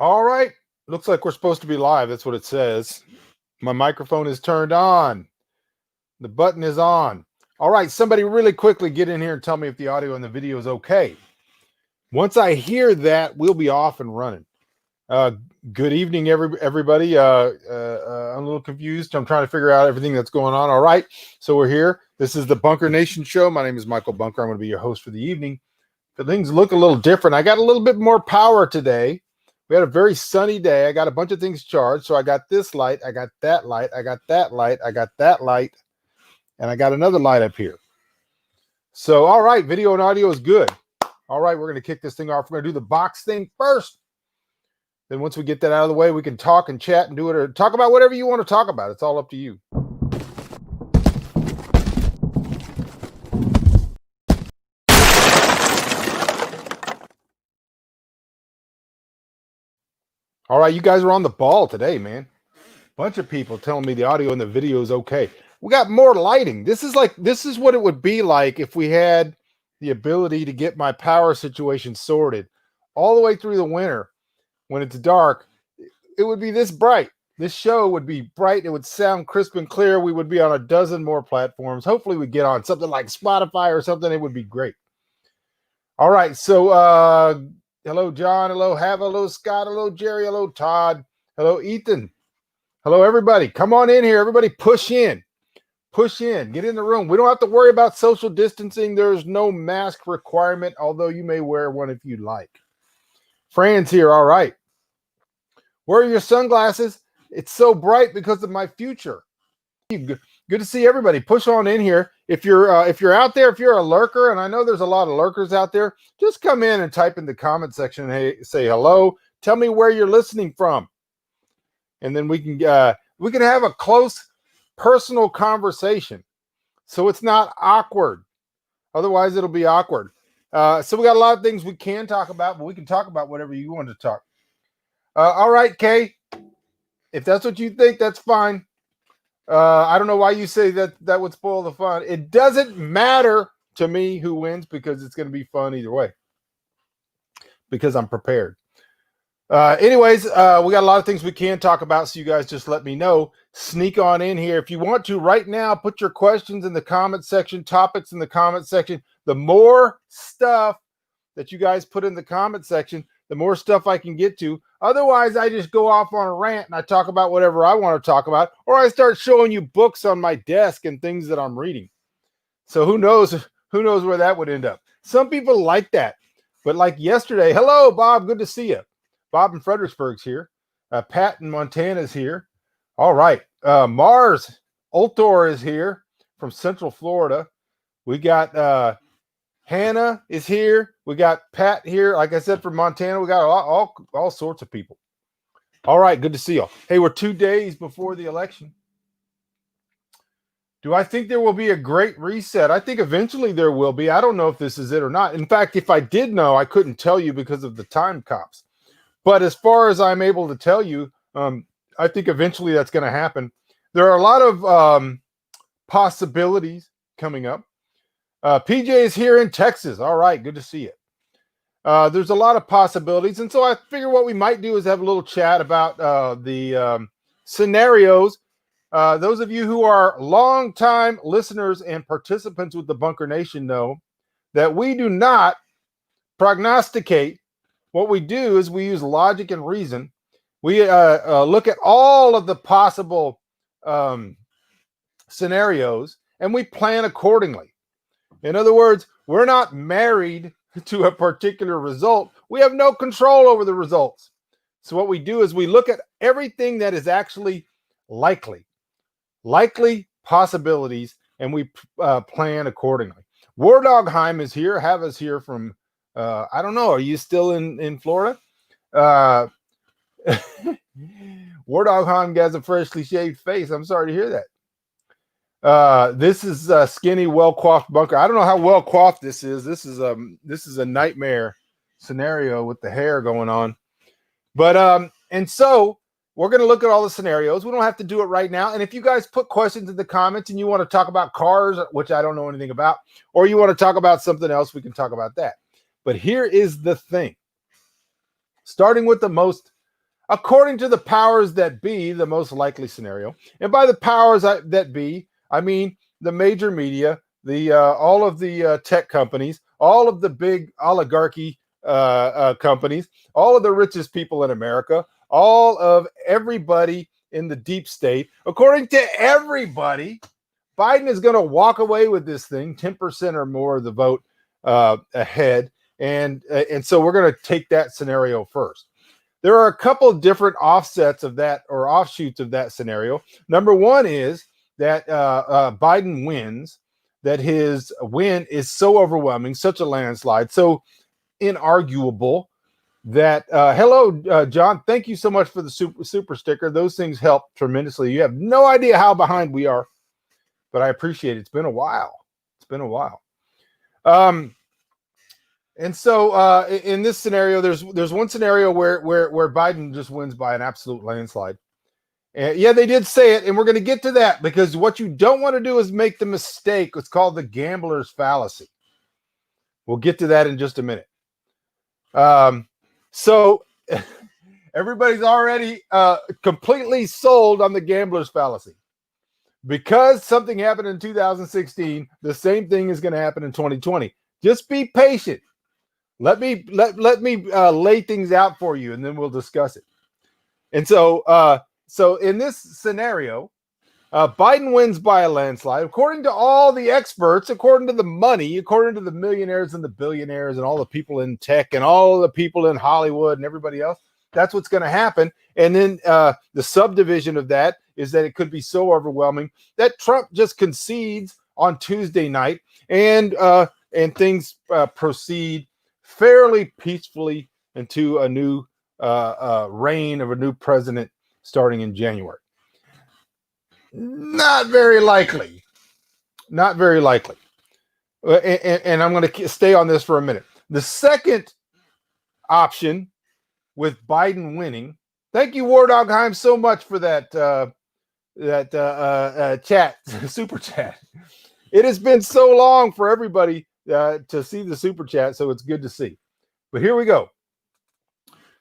All right. Looks like we're supposed to be live. That's what it says. My microphone is turned on. The button is on. All right. Somebody really quickly get in here and tell me if the audio and the video is okay. Once I hear that, we'll be off and running. Good evening, everybody. I'm a little confused. I'm trying to figure out everything that's going on. All right. So we're here. This is the Bunker Nation show. My name is Michael Bunker. I'm going to be your host for the evening. But things look a little different. I got a little bit more power today. We had a very sunny day. I got a bunch of things charged. So I got this light. I got that light. I got that light. I got that light. And I got another light up here. So, all right. Video and audio is good. All right. We're going to kick this thing off. We're going to do the box thing first. Then once we get that out of the way, we can talk and chat and do it or talk about whatever you want to talk about. It's all up to you. All right, you guys are on the ball today, man. Bunch of people telling me the audio and the video is okay. We got more lighting. This is what it would be like if we had the ability to get my power situation sorted all the way through the winter. When it's dark, it would be this bright. This show would be bright. It would sound crisp and clear. We would be on a dozen more platforms. Hopefully we get on something like Spotify or something. It would be great. All right, so hello, John. Hello, Hava. Hello, Scott. Hello, Jerry. Hello, Todd. Hello, Ethan. Hello, everybody. Come on in here. Everybody push in. Push in. Get in the room. We don't have to worry about social distancing. There's no mask requirement, although you may wear one if you like. Fran's here. All right. Where are your sunglasses? It's so bright because of my future. Good to see everybody. Push on in here. If you're out there, if you're a lurker, and I know there's a lot of lurkers out there, just come in and type in the comment section and say hello. Tell me where you're listening from, and then we can have a close, personal conversation, so it's not awkward. Otherwise, it'll be awkward. So we got a lot of things we can talk about, but we can talk about whatever you want to talk. All right, Kay. If that's what you think, that's fine. I don't know why you say that would spoil the fun. It doesn't matter to me who wins because it's going to be fun either way. Because I'm prepared. Anyways, we got a lot of things we can talk about, so you guys just let me know. Sneak on in here. If you want to right now, put your questions in the comment section, topics in the comment section. The more stuff that you guys put in the comment section, the more stuff I can get to. Otherwise, I just go off on a rant and I talk about whatever I want to talk about, or I start showing you books on my desk and things that I'm reading. So who knows where that would end up. Some people like that. But like yesterday, hello, Bob. Good to see you. Bob in Fredericksburg's here. Pat in Montana's here. All right. Mars Ultor is here from Central Florida. We got Hannah is here. We got Pat here. Like I said, from Montana, we got all sorts of people. All right, good to see y'all. Hey, we're 2 days before the election. Do I think there will be a great reset? I think eventually there will be. I don't know if this is it or not. In fact, if I did know, I couldn't tell you because of the time cops. But as far as I'm able to tell you, I think eventually that's going to happen. There are a lot of possibilities coming up. PJ is here in Texas. All right, good to see you. There's a lot of possibilities. And so I figure what we might do is have a little chat about the scenarios. Those of you who are longtime listeners and participants with the Bunker Nation know that we do not prognosticate. What we do is we use logic and reason. We look at all of the possible scenarios and we plan accordingly. In other words, we're not married to a particular result. We have no control over the results. So what we do is we look at everything that is actually likely possibilities, and we plan accordingly. War Dogheim is here. Hava's here from, I don't know, are you still in Florida? War Dogheim has a freshly shaved face. I'm sorry to hear that. This is a skinny, well-coiffed Bunker. I don't know how well-coiffed this is. This is a nightmare scenario with the hair going on. But and so we're going to look at all the scenarios. We don't have to do it right now. And if you guys put questions in the comments and you want to talk about cars, which I don't know anything about, or you want to talk about something else, we can talk about that. But here is the thing. Starting with the most according to the powers that be, the most likely scenario. And by the powers that be, I mean the major media, the all of the tech companies, all of the big oligarchy companies, all of the richest people in America, all of everybody in the deep state. According to everybody, Biden is going to walk away with this thing, 10% or more of the vote ahead. And so we're going to take that scenario first. There are a couple of different offsets of that, or offshoots of that scenario. Number one is that Biden wins, that his win is so overwhelming, such a landslide, so inarguable that hello, John, thank you so much for the super sticker. Those things help tremendously. You have no idea how behind we are, but I appreciate it. It's been a while. And so in this scenario, there's one scenario where Biden just wins by an absolute landslide. And yeah, they did say it, and we're going to get to that, because what you don't want to do is make the mistake. It's called the gambler's fallacy. We'll get to that in just a minute. So everybody's already completely sold on the gambler's fallacy. Because something happened in 2016, the same thing is going to happen in 2020. Just be patient. Let me lay things out for you, and then we'll discuss it. And so in this scenario, Biden wins by a landslide, according to all the experts, according to the money, according to the millionaires and the billionaires and all the people in tech and all the people in Hollywood and everybody else. That's what's going to happen. And then the subdivision of that is that it could be so overwhelming that Trump just concedes on Tuesday night, and things proceed fairly peacefully into a new reign of a new president starting in January. Not very likely. And I'm going to stay on this for a minute. The second option with Biden winning, thank you, War Dogheim, so much for that chat, super chat. It has been so long for everybody to see the super chat, so it's good to see. But here we go.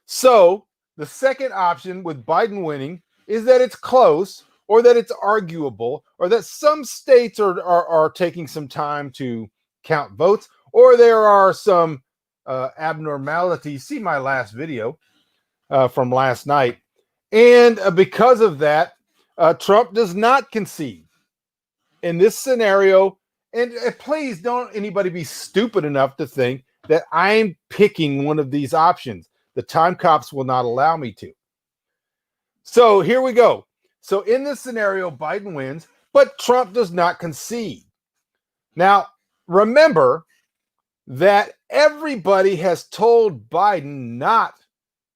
So the second option with Biden winning is that it's close, or that it's arguable, or that some states are taking some time to count votes, or there are some abnormalities. See my last video from last night. And because of that, Trump does not concede. In this scenario, and please don't anybody be stupid enough to think that I'm picking one of these options. The time cops will not allow me to. So here we go. So in this scenario, Biden wins, but Trump does not concede. Now, remember that everybody has told Biden not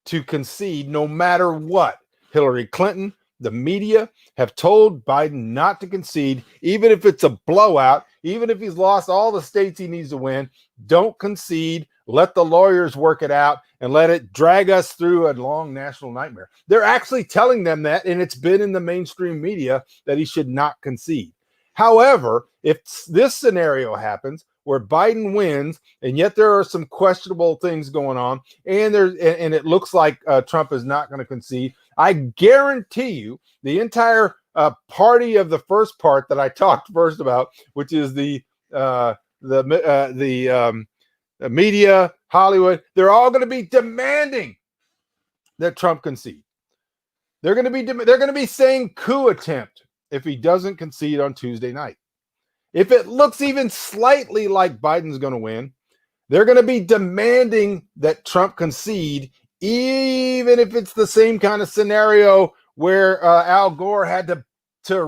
to concede no matter what. Hillary Clinton, the media have told Biden not to concede, even if it's a blowout, even if he's lost all the states he needs to win. Don't concede. Let the lawyers work it out and let it drag us through a long national nightmare. They're actually telling them that, and it's been in the mainstream media that he should not concede. However, if this scenario happens where Biden wins, and yet there are some questionable things going on, and it looks like Trump is not going to concede, I guarantee you the entire party of the first part that I talked first about, which is the media, Hollywood, they're all going to be demanding that Trump concede. They're going to be saying coup attempt if he doesn't concede on Tuesday night. If it looks even slightly like Biden's going to win, they're going to be demanding that Trump concede, even if it's the same kind of scenario where Al Gore had to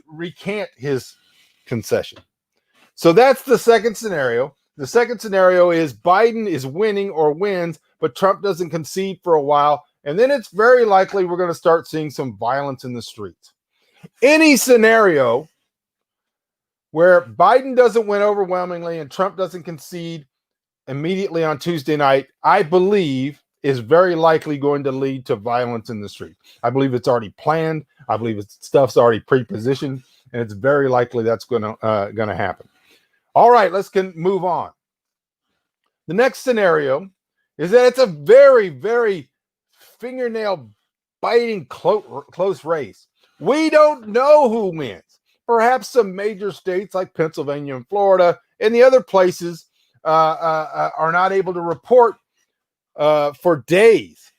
recant his concession. So that's the second scenario. The second scenario is Biden is winning or wins, but Trump doesn't concede for a while. And then it's very likely we're going to start seeing some violence in the streets. Any scenario where Biden doesn't win overwhelmingly and Trump doesn't concede immediately on Tuesday night, I believe is very likely going to lead to violence in the street. I believe it's already planned. I believe stuff's already pre-positioned, and it's very likely that's going to happen. All right, let's move on. The next scenario is that it's a very, very fingernail biting close race. We don't know who wins. Perhaps some major states like Pennsylvania and Florida and the other places are not able to report for days.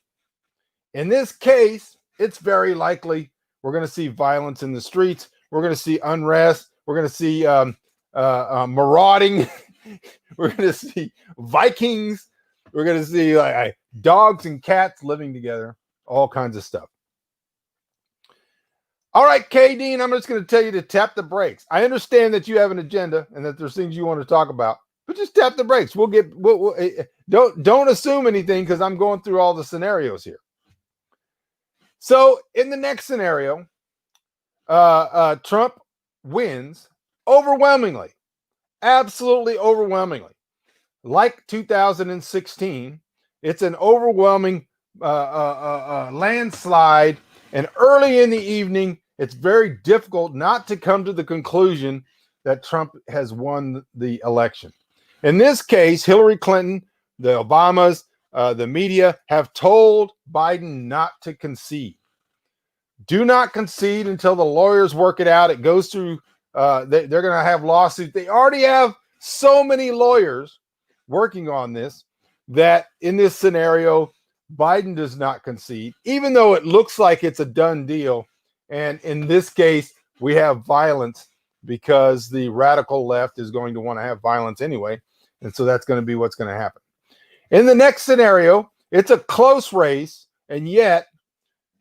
In this case, it's very likely we're going to see violence in the streets. We're going to see unrest. We're going to see marauding. We're going to see Vikings. We're going to see dogs and cats living together, all kinds of stuff. All right, K. Dean, I'm just going to tell you to tap the brakes. I understand that you have an agenda and that there's things you want to talk about, but just tap the brakes. Don't assume anything because I'm going through all the scenarios here. So in the next scenario, Trump wins overwhelmingly, absolutely overwhelmingly. Like 2016, it's an overwhelming landslide, and early in the evening, it's very difficult not to come to the conclusion that Trump has won the election. In this case, Hillary Clinton, the Obamas, the media have told Biden not to concede. Do not concede until the lawyers work it out. It goes through, they're going to have lawsuits. They already have so many lawyers working on this that in this scenario, Biden does not concede, even though it looks like it's a done deal. And in this case, we have violence because the radical left is going to want to have violence anyway. And so that's going to be what's going to happen. In the next scenario, it's a close race, and yet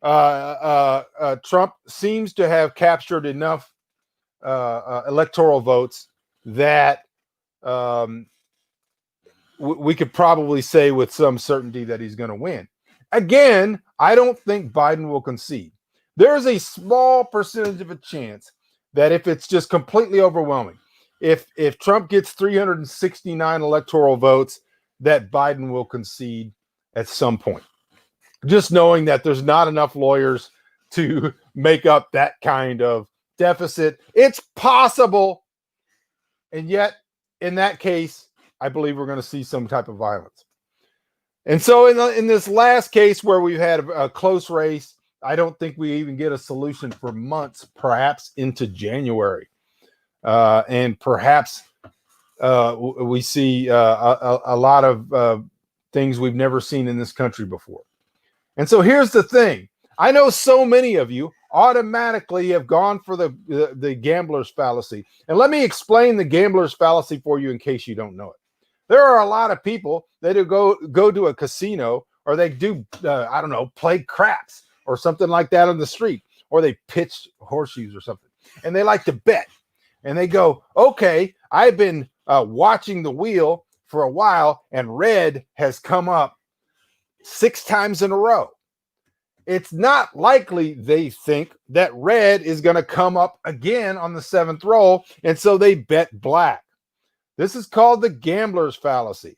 Trump seems to have captured enough electoral votes that we could probably say with some certainty that he's going to win. Again, I don't think Biden will concede. There's a small percentage of a chance that if it's just completely overwhelming, if Trump gets 369 electoral votes, that Biden will concede at some point. Just knowing that there's not enough lawyers to make up that kind of deficit. It's possible. And yet, in that case, I believe we're going to see some type of violence. And so in this last case where we've had a close race, I don't think we even get a solution for months, perhaps into January. And perhaps we see a lot of things we've never seen in this country before. And so here's the thing. I know so many of you automatically have gone for the gambler's fallacy. And let me explain the gambler's fallacy for you in case you don't know it. There are a lot of people that go to a casino, or they do, play craps or something like that on the street, or they pitch horseshoes or something. And they like to bet. And they go, okay, I've been watching the wheel for a while, and red has come up 6 times in a row. It's not likely, they think, that red is going to come up again on the 7th roll, and so they bet black. This is called the gambler's fallacy.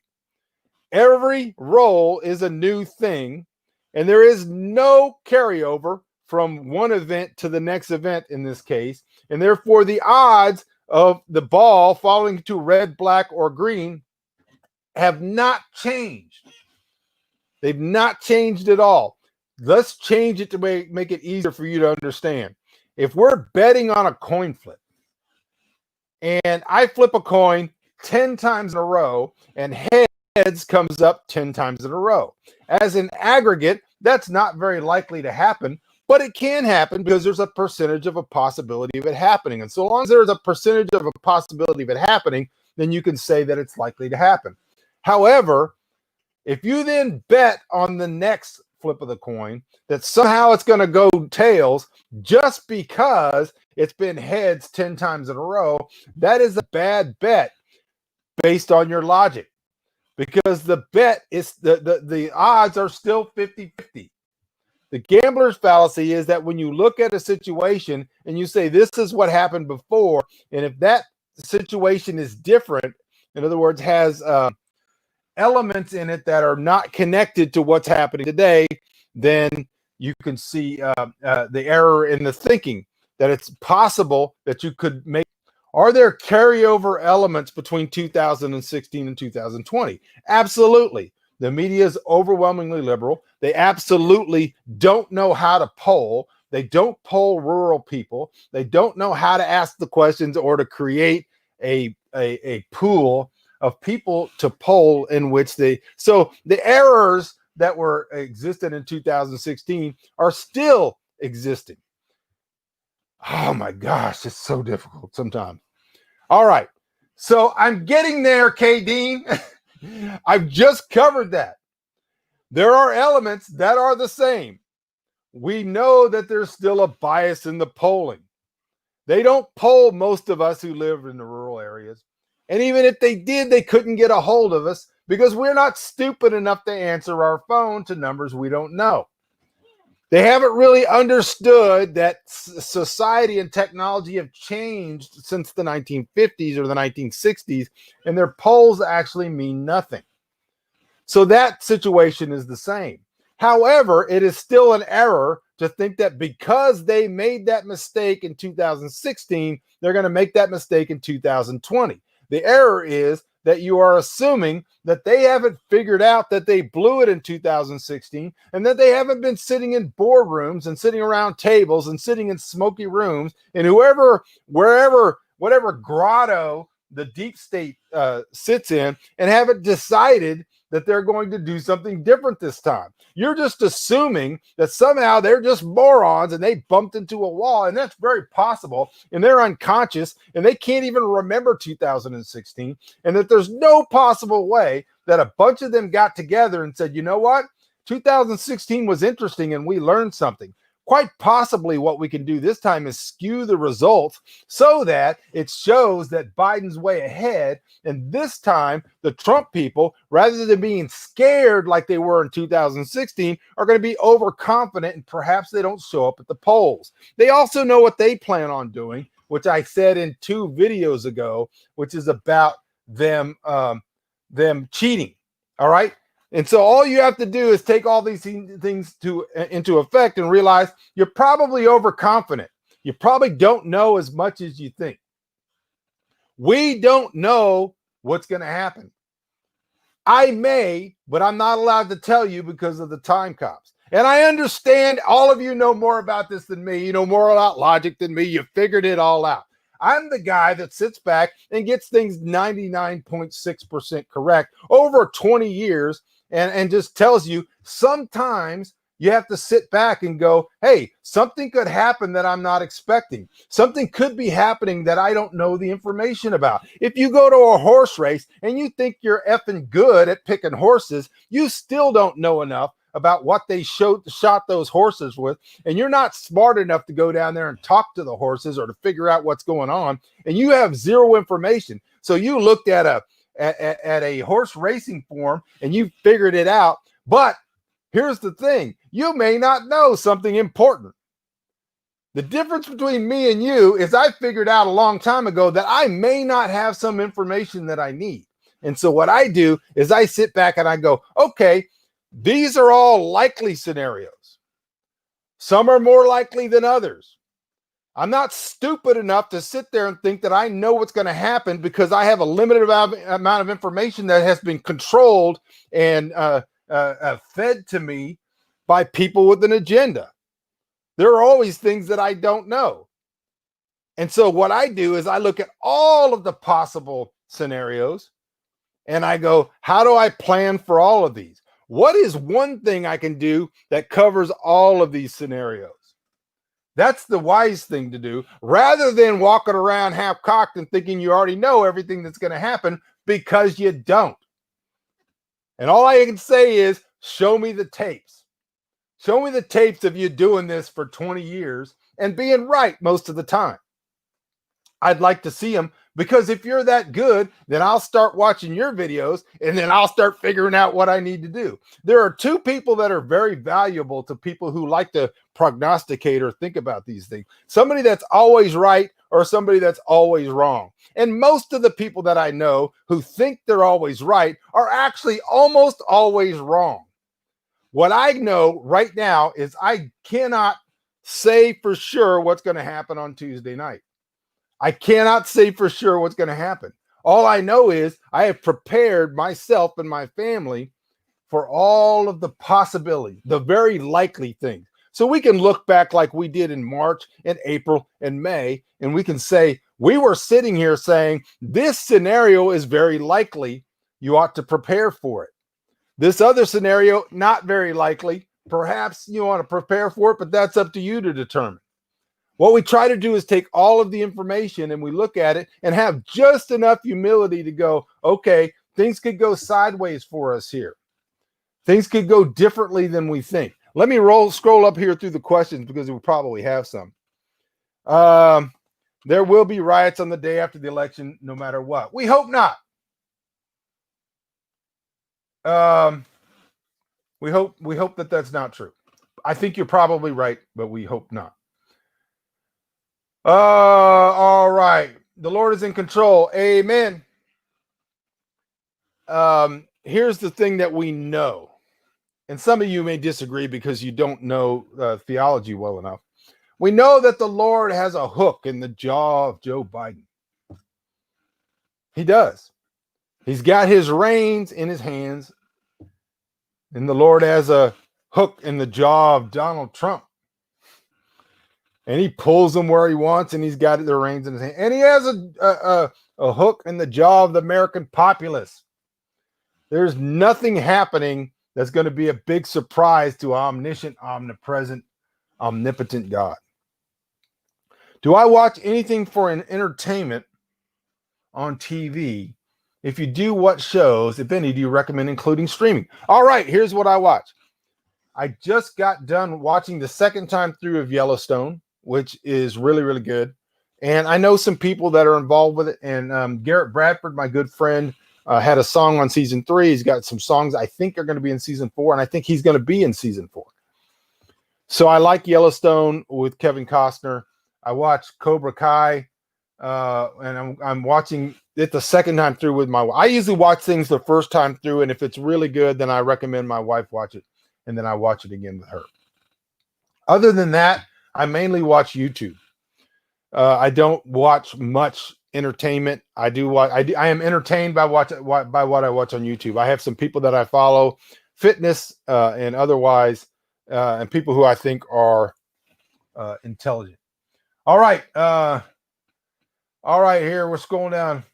Every roll is a new thing, and there is no carryover from one event to the next event in this case, and therefore the odds of the ball falling to red, black, or green have not changed. They've not changed at all. Let's change it to make it easier for you to understand. If we're betting on a coin flip, and I flip a coin 10 times in a row, and heads comes up 10 times in a row. As an aggregate, that's not very likely to happen, but it can happen because there's a percentage of a possibility of it happening. And so long as there's a percentage of a possibility of it happening, then you can say that it's likely to happen. However, if you then bet on the next flip of the coin that somehow it's going to go tails just because it's been heads 10 times in a row, that is a bad bet based on your logic, because the bet is the odds are still 50-50. The gambler's fallacy is that when you look at a situation and you say, this is what happened before, and if that situation is different, in other words, has elements in it that are not connected to what's happening today, then you can see the error in the thinking, that it's possible that you could make. Are there carryover elements between 2016 and 2020? Absolutely. The media is overwhelmingly liberal. They absolutely don't know how to poll. They don't poll rural people. They don't know how to ask the questions or to create a pool of people to poll in which so the errors that were existed in 2016 are still existing. Oh my gosh, it's so difficult sometimes. All right. So I'm getting there, K. Dean. I've just covered that. There are elements that are the same. We know that there's still a bias in the polling. They don't poll most of us who live in the rural areas. And even if they did, they couldn't get a hold of us because we're not stupid enough to answer our phone to numbers we don't know. They haven't really understood that society and technology have changed since the 1950s or the 1960s, and their polls actually mean nothing. So that situation is the same. However, it is still an error to think that because they made that mistake in 2016, they're going to make that mistake in 2020. The error is that you are assuming that they haven't figured out that they blew it in 2016 and that they haven't been sitting in boardrooms and sitting around tables and sitting in smoky rooms and whatever grotto the deep state sits in and haven't decided that they're going to do something different this time. You're just assuming that somehow they're just morons and they bumped into a wall, and that's very possible, and they're unconscious and they can't even remember 2016, and that there's no possible way that a bunch of them got together and said, you know what, 2016 was interesting and we learned something. Quite possibly what we can do this time is skew the results so that it shows that Biden's way ahead. And this time, the Trump people, rather than being scared like they were in 2016, are going to be overconfident and perhaps they don't show up at the polls. They also know what they plan on doing, which I said in 2 videos ago, which is about them cheating. All right. And so all you have to do is take all these things into effect and realize you're probably overconfident. You probably don't know as much as you think. We don't know what's going to happen. I may, but I'm not allowed to tell you because of the time cops. And I understand all of you know more about this than me. You know more about logic than me. You figured it all out. I'm the guy that sits back and gets things 99.6% correct over 20 years and just tells you sometimes you have to sit back and go, hey, something could happen that I'm not expecting. Something could be happening that I don't know the information about. If you go to a horse race and you think you're effing good at picking horses, you still don't know enough about what they shot those horses with, and you're not smart enough to go down there and talk to the horses or to figure out what's going on, and you have zero information. So you looked at a horse racing form and you figured it out, but here's the thing, you may not know something important. The difference between me and you is I figured out a long time ago that I may not have some information that I need. And so what I do is I sit back and I go, okay, these are all likely scenarios. Some are more likely than others. I'm not stupid enough to sit there and think that I know what's going to happen because I have a limited amount of information that has been controlled and fed to me by people with an agenda. There are always things that I don't know. And so what I do is I look at all of the possible scenarios and I go, how do I plan for all of these? What is one thing I can do that covers all of these scenarios? That's the wise thing to do, rather than walking around half-cocked and thinking you already know everything that's going to happen, because you don't. And all I can say is, show me the tapes. Show me the tapes of you doing this for 20 years and being right most of the time. I'd like to see them, because if you're that good, then I'll start watching your videos and then I'll start figuring out what I need to do. There are 2 people that are very valuable to people who like to prognosticate or think about these things. Somebody that's always right or somebody that's always wrong. And most of the people that I know who think they're always right are actually almost always wrong. What I know right now is I cannot say for sure what's going to happen on Tuesday night. I cannot say for sure what's going to happen. All I know is I have prepared myself and my family for all of the possibilities, the very likely things. So we can look back like we did in March and April and May, and we can say, we were sitting here saying, this scenario is very likely. You ought to prepare for it. This other scenario, not very likely. Perhaps you want to prepare for it, but that's up to you to determine. What we try to do is take all of the information and we look at it and have just enough humility to go, okay, things could go sideways for us here. Things could go differently than we think. Let me scroll up here through the questions because we probably have some. There will be riots on the day after the election, no matter what. We hope not. We hope that that's not true. I think you're probably right, but we hope not. All right. The Lord is in control. Amen. Here's the thing that we know. And some of you may disagree because you don't know theology well enough. We know that the Lord has a hook in the jaw of Joe Biden. He does. He's got his reins in his hands. And the Lord has a hook in the jaw of Donald Trump. And he pulls them where he wants, and he's got the reins in his hand. And he has a hook in the jaw of the American populace. There's nothing happening that's going to be a big surprise to omniscient, omnipresent, omnipotent God. Do I watch anything for an entertainment on TV? If you do, what shows, if any, do you recommend including streaming? All right, here's what I watch. I just got done watching the second time through of Yellowstone, which is really, really good. And I know some people that are involved with it. And Garrett Bradford, my good friend, had a song on season 3. He's got some songs I think are going to be in season 4, and I think he's going to be in season 4. So I like Yellowstone with Kevin Costner. I watched Cobra Kai, and I'm watching it the second time through with my wife. I usually watch things the first time through, and if it's really good, then I recommend my wife watch it, and then I watch it again with her. Other than that, I mainly watch YouTube. I don't watch much entertainment. I am entertained by what I watch on YouTube. I have some people that I follow, fitness and otherwise, and people who I think are intelligent. All right. Here we're scrolling down.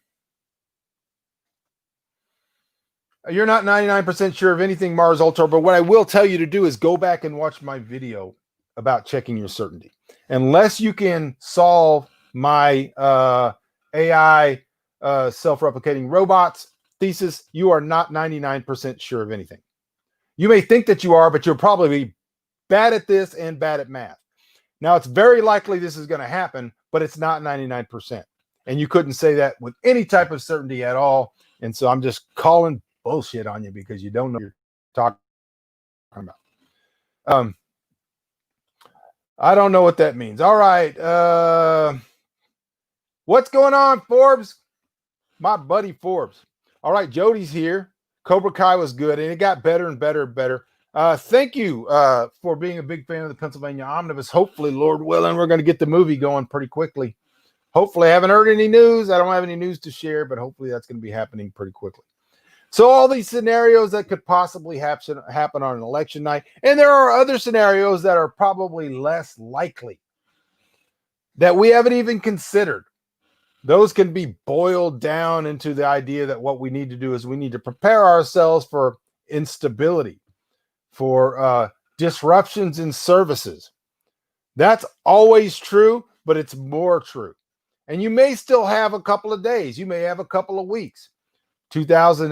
You're not 99% sure of anything, Mars Ultra, but what I will tell you to do is go back and watch my video about checking your certainty. Unless you can solve my AI self-replicating robots thesis, you are not 99% sure of anything. You may think that you are, but you'll probably be bad at this and bad at math. Now, it's very likely this is going to happen, but it's not 99%. And you couldn't say that with any type of certainty at all. And so I'm just calling bullshit on you because you don't know what you're talking about. I don't know what that means. All right. What's going on, Forbes? My buddy Forbes. All right, Jody's here. Cobra Kai was good, and it got better and better and better. Thank you for being a big fan of the Pennsylvania Omnibus. Hopefully, Lord willing, we're going to get the movie going pretty quickly. Hopefully, I haven't heard any news. I don't have any news to share, but hopefully that's going to be happening pretty quickly. So all these scenarios that could possibly happen on an election night, and there are other scenarios that are probably less likely that we haven't even considered. Those can be boiled down into the idea that what we need to do is we need to prepare ourselves for instability, for disruptions in services. That's always true, but it's more true. And you may still have a couple of days. You may have a couple of weeks. 2000,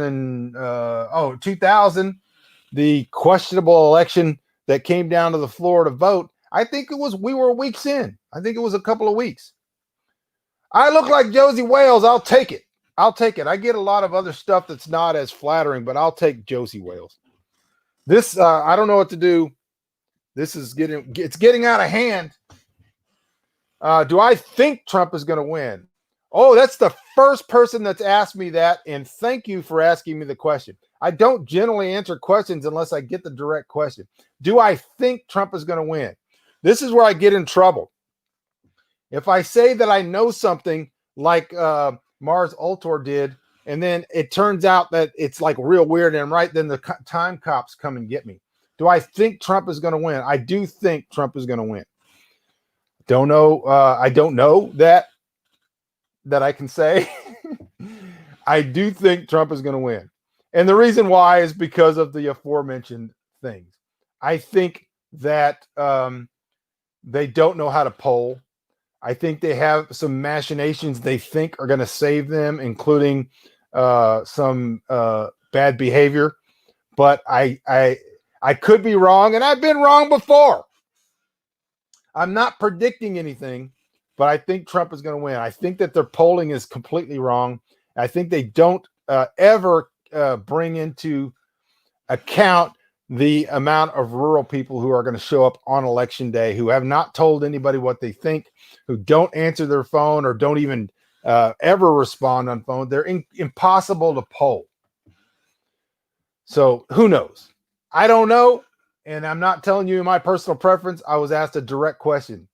the questionable election that came down to the floor to vote. I think we were weeks in. I think it was a couple of weeks. I look like Josie Wales. I'll take it. I get a lot of other stuff that's not as flattering, but I'll take Josie Wales. This, I don't know what to do. This is getting out of hand. Do I think Trump is going to win? Oh, that's the first person that's asked me that, and thank you for asking me the question. I don't generally answer questions unless I get the direct question. Do I think Trump is going to win? This is where I get in trouble. If I say that I know something like Mars Ultor did, and then it turns out that it's like real weird and I'm right, then the time cops come and get me. Do I think Trump is going to win? I do think Trump is going to win. Don't know. I don't know that I can say. I do think Trump is going to win. And the reason why is because of the aforementioned things. I think that they don't know how to poll. I think they have some machinations they think are going to save them, including some bad behavior. But I could be wrong, and I've been wrong before. I'm not predicting anything, but I think Trump is going to win. I think that their polling is completely wrong. I think they don't ever bring into account the amount of rural people who are going to show up on election day, who have not told anybody what they think, who don't answer their phone or don't even ever respond on phone. They're impossible to poll. So who knows? I don't know. And I'm not telling you my personal preference. I was asked a direct question.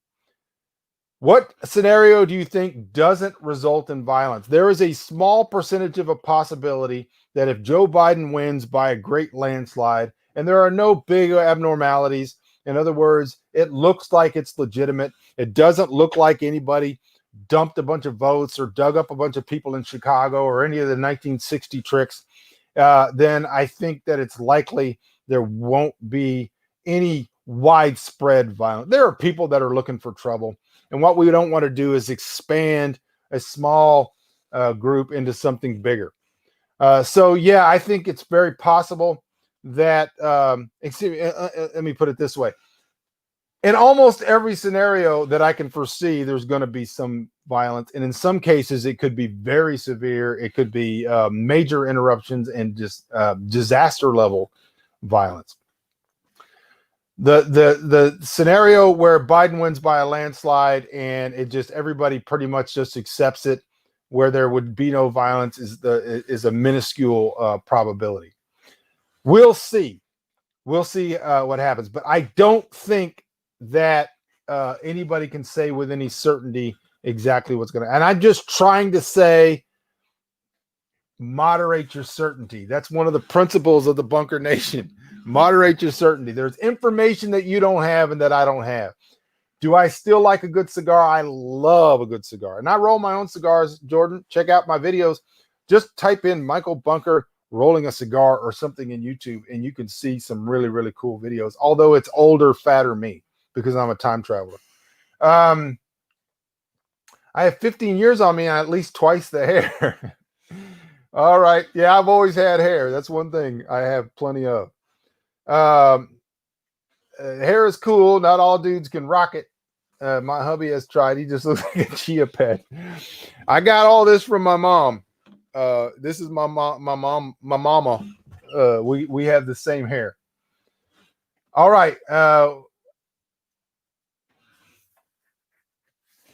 What scenario do you think doesn't result in violence? There is a small percentage of a possibility that if Joe Biden wins by a great landslide, and there are no big abnormalities, in other words, it looks like it's legitimate. It doesn't look like anybody dumped a bunch of votes or dug up a bunch of people in Chicago or any of the 1960 tricks. Then I think that it's likely there won't be any widespread violence. There are people that are looking for trouble. And what we don't want to do is expand a small group into something bigger. So, yeah, I think it's very possible that, let me put it this way. In almost every scenario that I can foresee, there's going to be some violence. And in some cases, it could be very severe. It could be major interruptions and just disaster level violence. The scenario where Biden wins by a landslide and it just everybody pretty much just accepts it, where there would be no violence, is a minuscule probability. We'll see. We'll see what happens. But I don't think that anybody can say with any certainty exactly what's going to. And I'm just trying to say, moderate your certainty. That's one of the principles of the Bunker Nation. Moderate your certainty. There's information that you don't have and that I don't have. Do I still like a good cigar? I love a good cigar. And I roll my own cigars, Jordan. Check out my videos. Just type in Michael Bunker rolling a cigar or something in YouTube, and you can see some really, really cool videos. Although it's older, fatter me, because I'm a time traveler. I have 15 years on me and at least twice the hair. All right. Yeah, I've always had hair. That's one thing I have plenty of. Hair is cool. Not all dudes can rock it. My hubby has tried. He just looks like a chia pet. I got all this from my mom. This is my mama. We have the same hair. All right.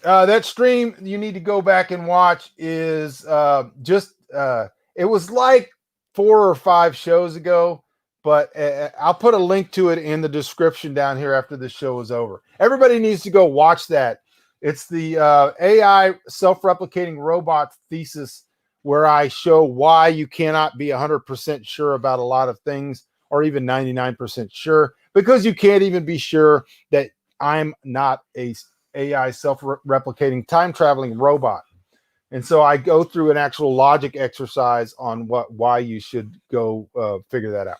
That stream you need to go back and watch is it was like 4 or 5 shows ago, but I'll put a link to it in the description down here after the show is over. Everybody needs to go watch that. It's the AI self-replicating robot thesis, where I show why you cannot be 100% sure about a lot of things, or even 99% sure, because you can't even be sure that I'm not a AI self-replicating time-traveling robot. And so I go through an actual logic exercise on why you should go figure that out.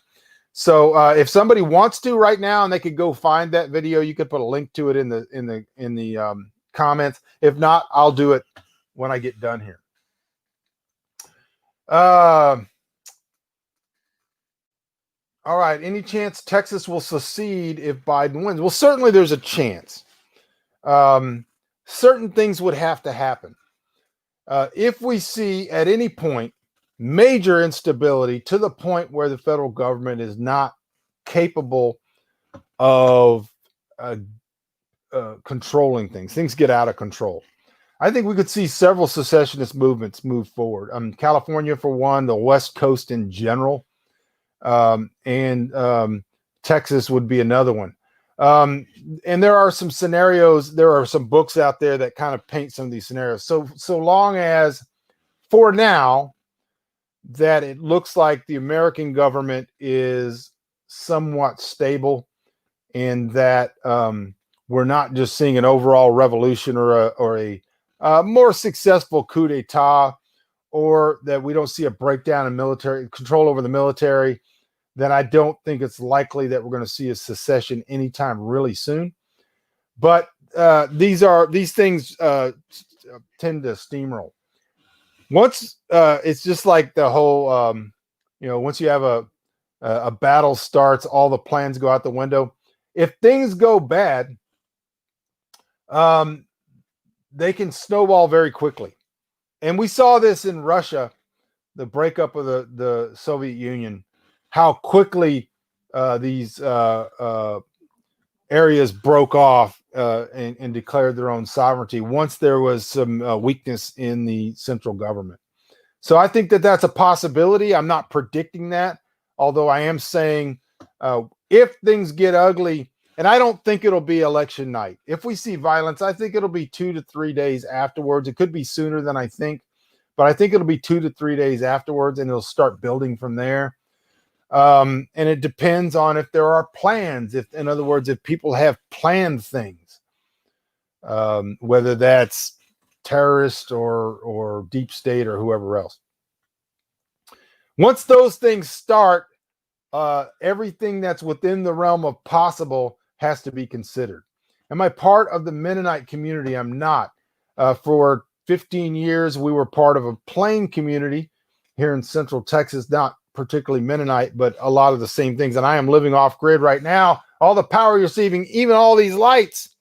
So if somebody wants to right now, and they could go find that video, you could put a link to it in the comments. If not, I'll do it when I get done here. All right. Any chance Texas will secede if Biden wins? Well, certainly there's a chance. Certain things would have to happen. If we see at any point major instability to the point where the federal government is not capable of controlling things get out of control, I think we could see several secessionist movements move forward. California, for one, the West Coast in general, and Texas would be another one. And there are some scenarios, there are some books out there that kind of paint some of these scenarios. So long as, for now, that it looks like the American government is somewhat stable, and that we're not just seeing an overall revolution or a more successful coup d'etat, or that we don't see a breakdown in military control over the military, then I don't think it's likely that we're going to see a secession anytime really soon. But these things tend to steamroll. Once it's just like the whole, once you have a battle starts, all the plans go out the window. If things go bad, they can snowball very quickly. And we saw this in Russia, the breakup of the Soviet Union, how quickly these areas broke off and declared their own sovereignty once there was some weakness in the central government. So I think that that's a possibility. I'm not predicting that, although I am saying if things get ugly, and I don't think it'll be election night. If we see violence, I think it'll be 2 to 3 days afterwards. It could be sooner than I think, but I think it'll be 2 to 3 days afterwards, and it'll start building from there. And it depends on if there are plans. If, in other words, if people have planned things, whether that's terrorist or deep state or whoever else. Once those things start, everything that's within the realm of possible has to be considered. Am I part of the Mennonite community? I'm not. For 15 years, we were part of a plain community here in Central Texas, not particularly Mennonite, but a lot of the same things. And I am living off grid right now. All the power you're receiving, even all these lights,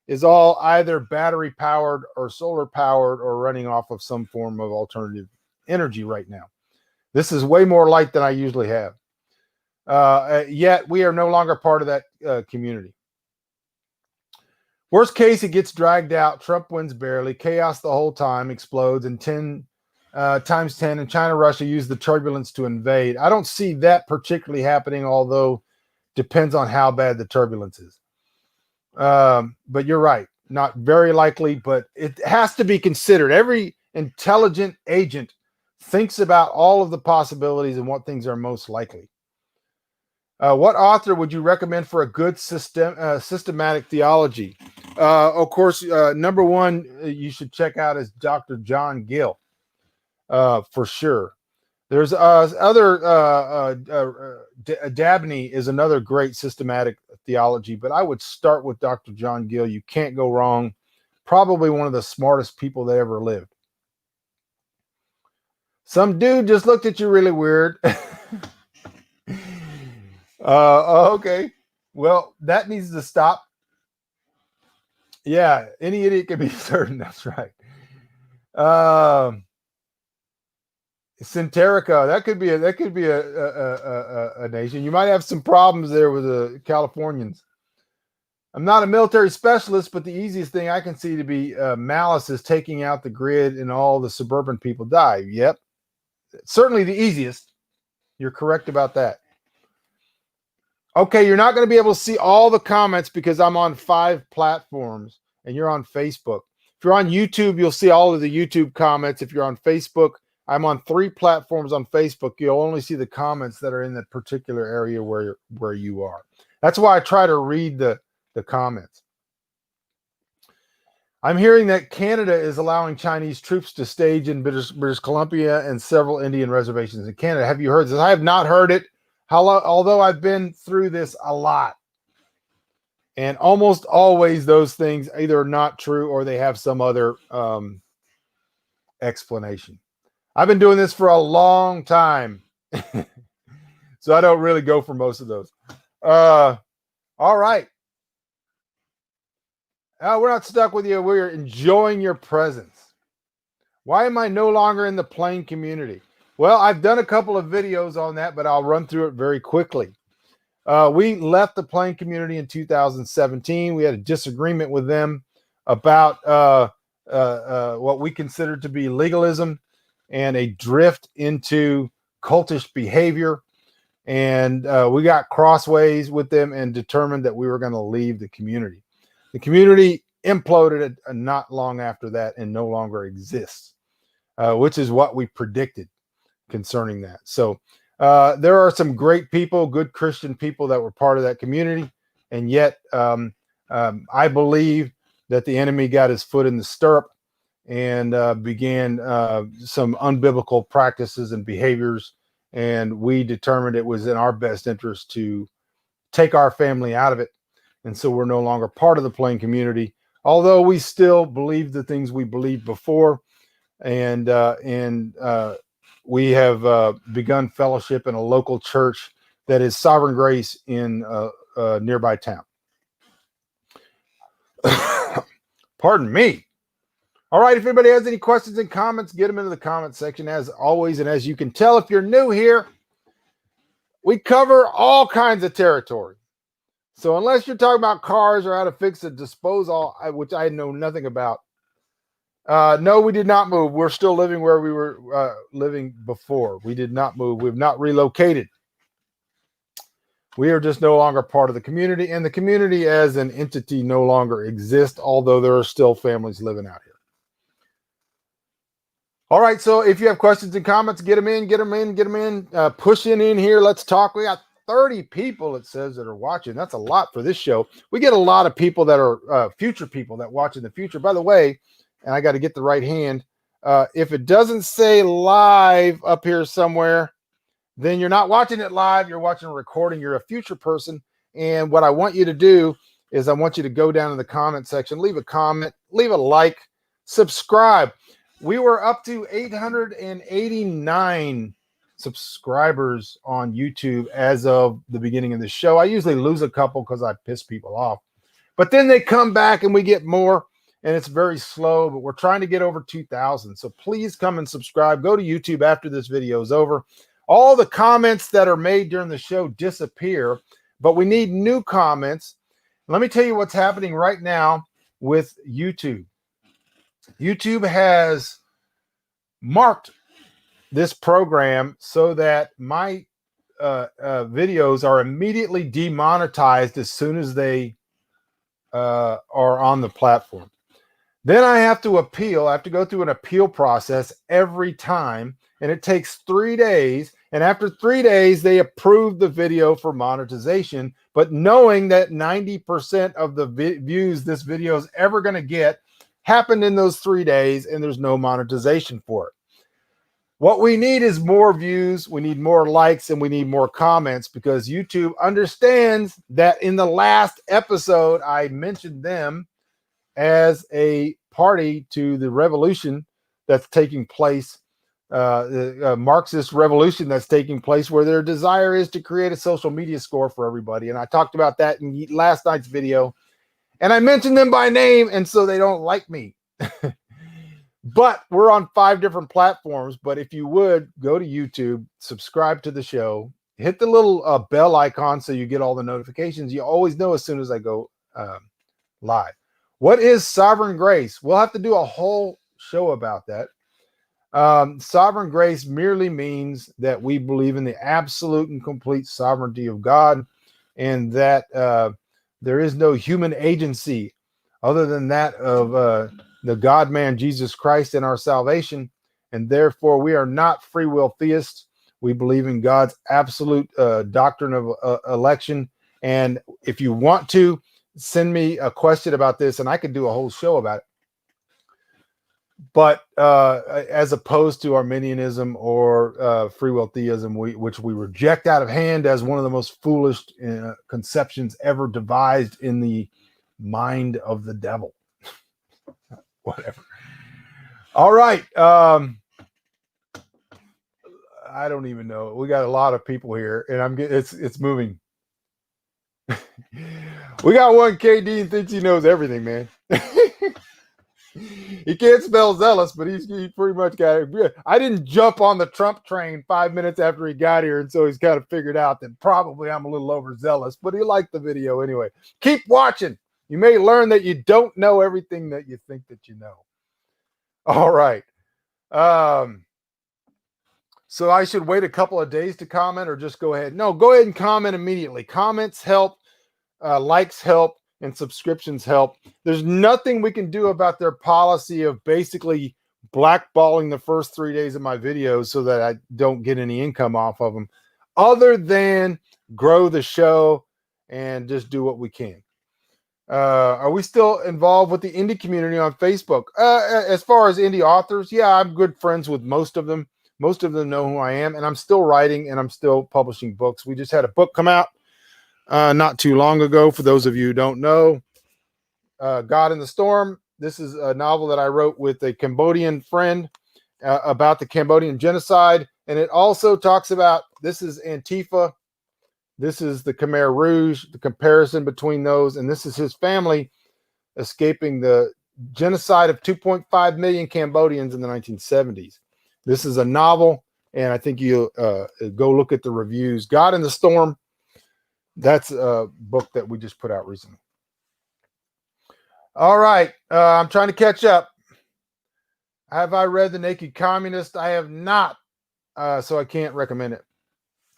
is all either battery powered or solar powered or running off of some form of alternative energy right now. This is way more light than I usually have. Yet we are no longer part of that community. Worst case, it gets dragged out. Trump wins barely. Chaos the whole time, explodes, and 10 times 10. And China, Russia use the turbulence to invade. I don't see that particularly happening, although depends on how bad the turbulence is. But you're right. Not very likely, but it has to be considered. Every intelligent agent thinks about all of the possibilities and what things are most likely. What author would you recommend for a good systematic theology? Of course, number one you should check out is Dr. John Gill, for sure. There's Dabney is another great systematic theology, but I would start with Dr. John Gill. You can't go wrong. Probably one of the smartest people that ever lived. Some dude just looked at you really weird. Okay. Well, that needs to stop. Yeah, any idiot can be certain. That's right. Centerica, that could be a nation. You might have some problems there with the Californians. I'm not a military specialist, but the easiest thing I can see to be malice is taking out the grid and all the suburban people die. Yep. Certainly the easiest. You're correct about that. Okay, you're not going to be able to see all the comments because I'm on 5 platforms and you're on Facebook. If you're on YouTube, you'll see all of the YouTube comments. If you're on Facebook, I'm on 3 platforms on Facebook. You'll only see the comments that are in the particular area where you are. That's why I try to read the comments. I'm hearing that Canada is allowing Chinese troops to stage in British Columbia and several Indian reservations in Canada. Have you heard this? I have not heard it. Although I've been through this a lot, and almost always those things either are not true or they have some other explanation. I've been doing this for a long time, so I don't really go for most of those. All right. We're not stuck with you. We're enjoying your presence. Why am I no longer in the plain community? Well, I've done a couple of videos on that, but I'll run through it very quickly. We left the plain community in 2017. We had a disagreement with them about what we considered to be legalism and a drift into cultish behavior. And we got crossways with them and determined that we were going to leave the community. The community imploded not long after that and no longer exists, which is what we predicted. concerning that. So there are some great people, good Christian people that were part of that community. And yet I believe that the enemy got his foot in the stirrup and began some unbiblical practices and behaviors. And we determined it was in our best interest to take our family out of it. And so we're no longer part of the Plain community, although we still believe the things we believed before. And we have begun fellowship in a local church that is Sovereign Grace in a nearby town. Pardon me. All right, if anybody has any questions and comments, get them into the comment section as always. And as you can tell, if you're new here, we cover all kinds of territory. So unless you're talking about cars or how to fix a disposal, which I know nothing about, no, we did not move. We're still living where we were living before. We did not move. We've not relocated. We are just no longer part of the community, and the community as an entity no longer exists, although there are still families living out here. All right, so if you have questions and comments, get them in, push in here. Let's talk. We got 30 people, it says, that are watching. That's a lot for this show. We get a lot of people that are future people that watch in the future. By the way, and I got to get the right hand, if it doesn't say live up here somewhere, then you're not watching it live. You're watching a recording. You're a future person. And what I want you to do is I want you to go down in the comment section, leave a comment, leave a like, subscribe. We were up to 889 subscribers on YouTube as of the beginning of the show. I usually lose a couple because I piss people off, but then they come back and we get more, and it's very slow, but we're trying to get over 2,000. So please come and subscribe. Go to YouTube after this video is over. All the comments that are made during the show disappear, but we need new comments. Let me tell you what's happening right now with YouTube. YouTube has marked this program so that my videos are immediately demonetized as soon as they are on the platform. Then I have to appeal. I have to go through an appeal process every time, and it takes 3 days. And after 3 days, they approve the video for monetization. But knowing that 90% of the views this video is ever going to get happened in those 3 days, and there's no monetization for it. What we need is more views, we need more likes, and we need more comments, because YouTube understands that in the last episode, I mentioned them as a party to the revolution that's taking place, the Marxist revolution that's taking place, where their desire is to create a social media score for everybody. And I talked about that in last night's video. And I mentioned them by name, and so they don't like me. But we're on 5 different platforms. But if you would, go to YouTube, subscribe to the show, hit the little bell icon so you get all the notifications. You always know as soon as I go live. What is Sovereign Grace? We'll have to do a whole show about that. Sovereign Grace merely means that we believe in the absolute and complete sovereignty of God, and that there is no human agency other than that of the God-man Jesus Christ in our salvation, and therefore we are not free will theists. We believe in God's absolute doctrine of election. And if you want to, send me a question about this, and I could do a whole show about it. But as opposed to Arminianism or free will theism, which we reject out of hand as one of the most foolish conceptions ever devised in the mind of the devil. Whatever. All right. I don't even know. We got a lot of people here, and it's moving. We got one KD and thinks he knows everything, man. He can't spell zealous, but he pretty much got it. I didn't jump on the Trump train 5 minutes after he got here, and so he's kind of figured out that probably I'm a little overzealous, but he liked the video anyway. Keep watching. You may learn that you don't know everything that you think that you know. All right. So I should wait a couple of days to comment, or just go ahead? No, go ahead and comment immediately. Comments help, likes help, and subscriptions help. There's nothing we can do about their policy of basically blackballing the first 3 days of my videos so that I don't get any income off of them, other than grow the show and just do what we can. Are we still involved with the indie community on Facebook? As far as indie authors, yeah, I'm good friends with most of them. Most of them know who I am, and I'm still writing and I'm still publishing books. We just had a book come out not too long ago. For those of you who don't know, God in the Storm. This is a novel that I wrote with a Cambodian friend about the Cambodian genocide, and it also talks about, this is Antifa, this is the Khmer Rouge, the comparison between those, and this is his family escaping the genocide of 2.5 million Cambodians in the 1970s. This is a novel, and I think you'll go look at the reviews. God in the Storm, that's a book that we just put out recently. All right, I'm trying to catch up. Have I read The Naked Communist? I have not, so I can't recommend it.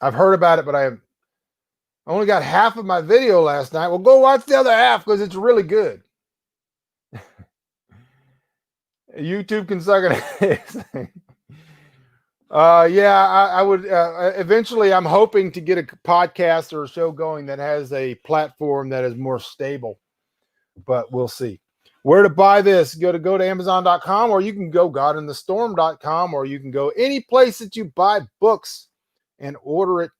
I've heard about it, but I only got half of my video last night. Well, go watch the other half because it's really good. YouTube can suck it. Yeah, I would eventually. I'm hoping to get a podcast or a show going that has a platform that is more stable, but we'll see. Where to buy this? Go to Amazon.com, or you can go godinthestorm.com, or you can go any place that you buy books and order it.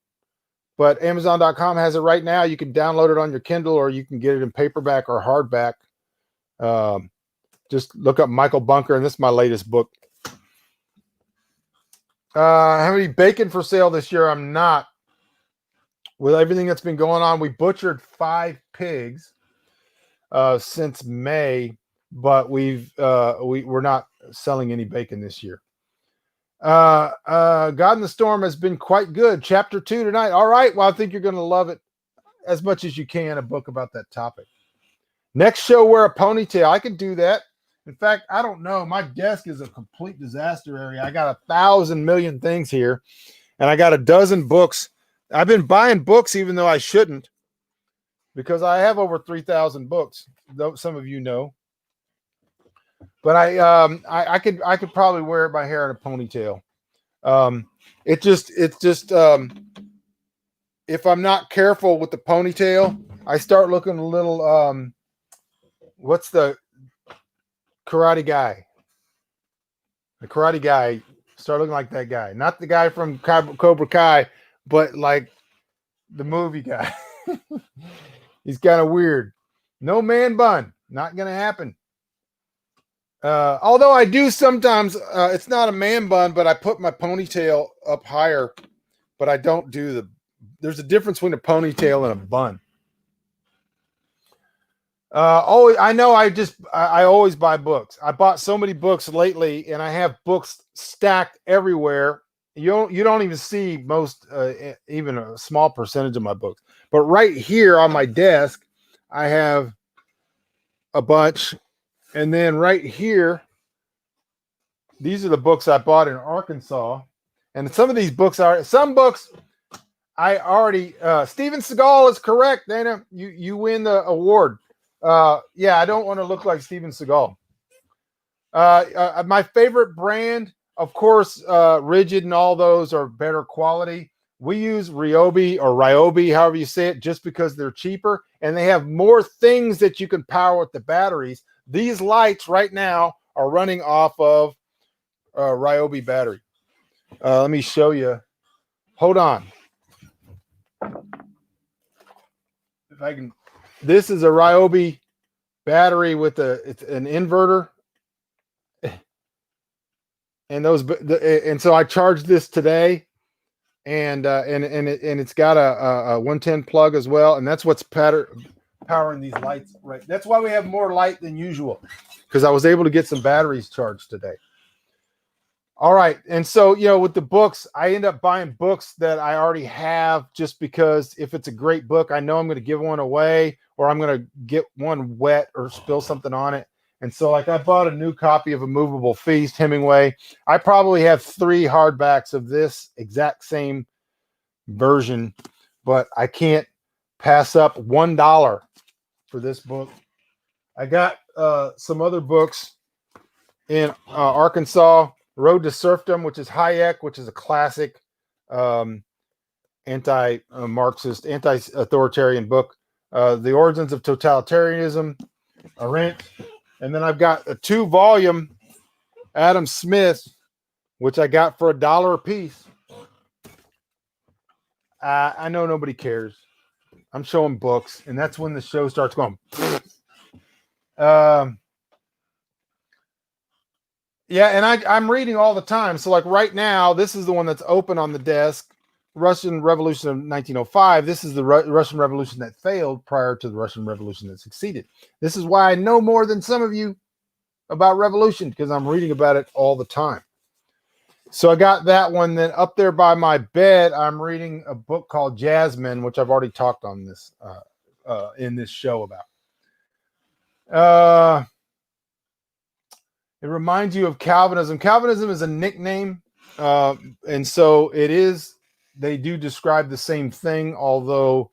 But Amazon.com has it right now. You can download it on your Kindle, or you can get it in paperback or hardback. Just look up Michael Bunker, and this is my latest book. Have any bacon for sale this year? I'm not. With everything that's been going on, we butchered 5 pigs since May, but we're not selling any bacon this year. God in the Storm has been quite good. Chapter 2 tonight. All right. Well, I think you're going to love it as much as you can, a book about that topic. Next show, wear a ponytail. I could do that. In fact, I don't know. My desk is a complete disaster area. I got 1,000 million things here, and I got a dozen books. I've been buying books even though I shouldn't, because I have over 3,000 books, though some of you know. But I could probably wear my hair in a ponytail. It's just if I'm not careful with the ponytail, I start looking a little what's the Karate Guy? The Karate Guy, start looking like that guy. Not the guy from Cobra Kai, but like the movie guy. He's kind of weird. No man bun. Not going to happen. Although I do sometimes, it's not a man bun, but I put my ponytail up higher, but I don't do there's a difference between a ponytail and a bun. I know I always buy books. I bought so many books lately, and I have books stacked everywhere. You don't even see most, even a small percentage of my books. But right here on my desk, I have a bunch. And then right here, these are the books I bought in Arkansas. And some of these books some books I already, Steven Seagal is correct, Dana. You win the award. Yeah, I don't want to look like Steven Seagal. My favorite brand, of course, Rigid and all those are better quality. We use Ryobi or Ryobi, however you say it, just because they're cheaper and they have more things that you can power with the batteries. These lights right now are running off of Ryobi battery. Let me show you. Hold on. If I can, this is a Ryobi battery with it's an inverter. And so I charged this today, and it's got a 110 plug as well, and that's what's powering these lights. Right, that's why we have more light than usual, because I was able to get some batteries charged today. All right, and so with the books, I end up buying books that I already have, just because if it's a great book, I know I'm going to give one away, or I'm going to get one wet or spill something on it. And so, like, I bought a new copy of A Movable Feast, Hemingway. I probably have 3 hardbacks of this exact same version, but I can't pass up $1 for this book. I got some other books in Arkansas. Road to Serfdom, which is Hayek, which is a classic anti-Marxist, anti-authoritarian book. The Origins of Totalitarianism, Arendt. And then I've got a 2-volume Adam Smith, which I got for $1 a piece. I know nobody cares. I'm showing books, and that's when the show starts going. Yeah, and I'm reading all the time. So like right now, this is the one that's open on the desk. Russian Revolution of 1905. This is the Russian Revolution that failed prior to the Russian Revolution that succeeded. This is why I know more than some of you about revolution, because I'm reading about it all the time. So I got that one. Then up there by my bed, I'm reading a book called Jasmine, which I've already talked on this in this show about. It reminds you of Calvinism. Calvinism is a nickname, and so it is. They do describe the same thing, although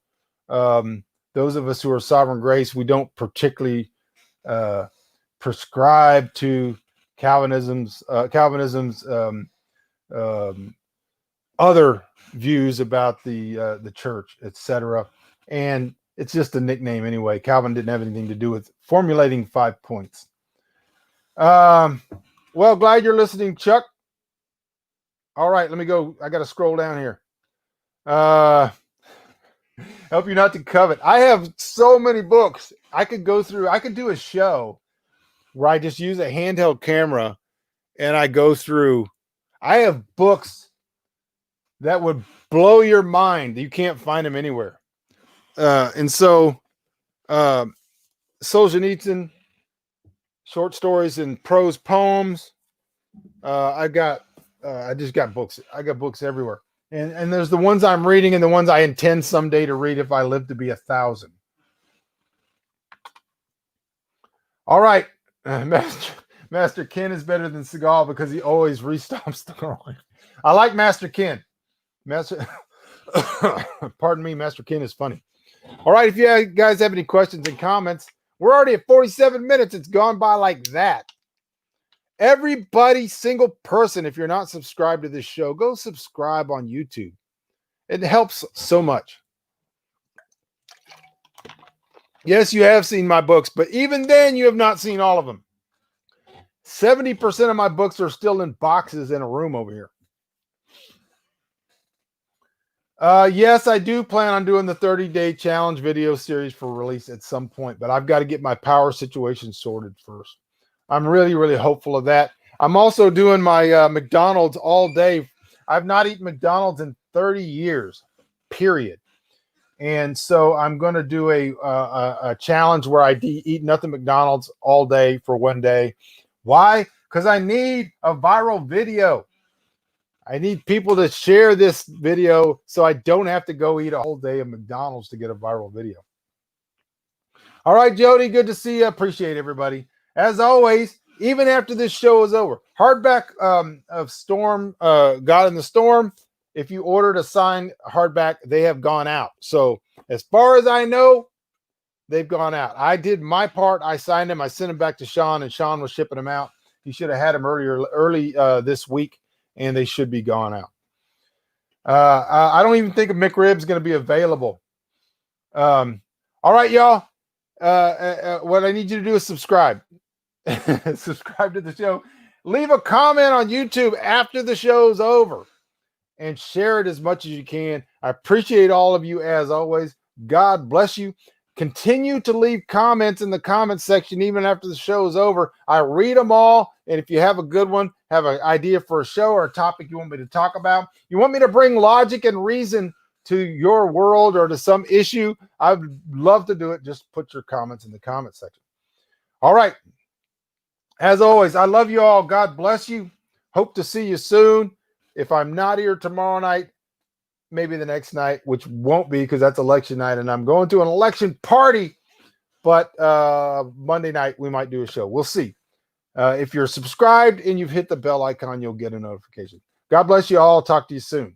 those of us who are sovereign grace, we don't particularly prescribe to Calvinism's other views about the church, etc. And it's just a nickname anyway. Calvin didn't have anything to do with formulating 5 points. Well, glad you're listening, Chuck. All right, let me go. I got to scroll down here. Help you not to covet. I have so many books. I could go through. I could do a show where I just use a handheld camera and I go through. I have books that would blow your mind. You can't find them anywhere. And so Solzhenitsyn, short stories and prose poems. I just got books. I got books everywhere. And there's the ones I'm reading and the ones I intend someday to read if I live to be 1,000. All right. Master Ken is better than Seagal because he always restomps the groin. I like Master Ken. Pardon me, Master Ken is funny. All right. If you guys have any questions and comments, we're already at 47 minutes. It's gone by like that. Everybody, single person, if you're not subscribed to this show, go subscribe on YouTube. It helps so much. Yes, you have seen my books, but even then, you have not seen all of them. 70% of my books are still in boxes in a room over here. Yes, I do plan on doing the 30-day challenge video series for release at some point, but I've got to get my power situation sorted first. I'm really, really hopeful of that. I'm also doing my McDonald's all day. I've not eaten McDonald's in 30 years, period. And so I'm going to do a challenge where I eat nothing McDonald's all day for one day. Why? Because I need a viral video. I need people to share this video so I don't have to go eat a whole day of McDonald's to get a viral video. All right, Jody, good to see you. Appreciate everybody. As always, even after this show is over, hardback of Storm, God in the Storm. If you ordered a signed hardback, they have gone out. So as far as I know, they've gone out. I did my part. I signed them. I sent them back to Sean, and Sean was shipping them out. He should have had them early this week, and they should be gone out. I don't even think a McRib's going to be available. All right, y'all. What I need you to do is subscribe. Subscribe to the show. Leave a comment on YouTube after the show's over and share it as much as you can. I appreciate all of you as always. God bless you. Continue to leave comments in the comment section even after the show is over. I read them all. And if you have a good one, have an idea for a show or a topic you want me to talk about, you want me to bring logic and reason to your world or to some issue, I'd love to do it. Just put your comments in the comment section. All right. As always, I love you all. God bless you. Hope to see you soon. If I'm not here tomorrow night, maybe the next night, which won't be because that's election night and I'm going to an election party. But Monday night, we might do a show. We'll see. If you're subscribed and you've hit the bell icon, you'll get a notification. God bless you all. Talk to you soon.